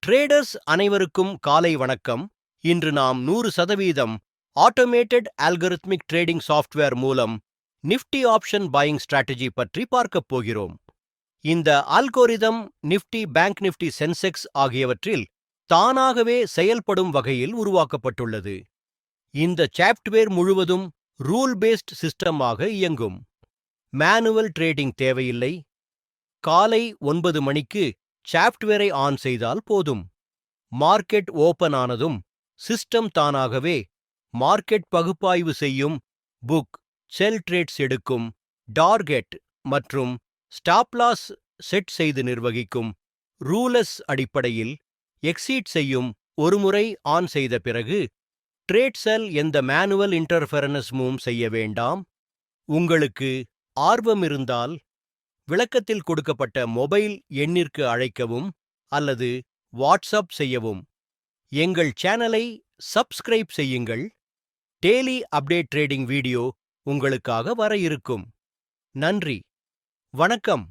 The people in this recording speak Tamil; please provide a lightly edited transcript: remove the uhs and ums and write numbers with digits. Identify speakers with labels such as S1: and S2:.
S1: ட்ரேடர்ஸ் அனைவருக்கும் காலை வணக்கம். இன்று நாம் 100% ஆட்டோமேட்டட் அல்கரித்மிக் ட்ரேடிங் சாஃப்ட்வேர் மூலம் நிஃப்டி ஆப்ஷன் பையிங் ஸ்ட்ராட்டஜி பற்றி பார்க்கப் போகிறோம். இந்த algorithm Nifty, bank Nifty, Sensex ஆகியவற்றில் தானாகவே செயல்படும் வகையில் உருவாக்கப்பட்டுள்ளது. இந்த சாஃப்ட்வேர் முழுவதும் ரூல் பேஸ்ட் சிஸ்டமாக இயங்கும். மேனுவல் ட்ரேடிங் தேவையில்லை. காலை 9 மணிக்கு சாஃப்ட்வேரை ஆன் செய்தால் போதும். மார்க்கெட் ஓபன் ஆனதும் சிஸ்டம் தானாகவே மார்க்கெட் பகுப்பாய்வு செய்யும், புக், செல் ட்ரேட்ஸ் எடுக்கும், டார்கெட் மற்றும் ஸ்டாப் லாஸ் செட் செய்து நிர்வகிக்கும். ரூலஸ் அடிப்படையில் எக்ஸீட் செய்யும். ஒருமுறை ஆன் செய்த பிறகு ட்ரேட் செல் எந்த மேனுவல் இன்டர்ஃபெரன்ஸும் செய்ய வேண்டாம். உங்களுக்கு ஆர்வம் இருந்தால் விளக்கத்தில் கொடுக்கப்பட்ட மொபைல் எண்ணிற்கு அழைக்கவும் அல்லது வாட்ஸ்அப் செய்யவும். எங்கள் சேனலை சப்ஸ்கிரைப் செய்யுங்கள். டெய்லி அப்டேட் ட்ரேடிங் வீடியோ உங்களுக்காக வர இருக்கும். நன்றி, வணக்கம்.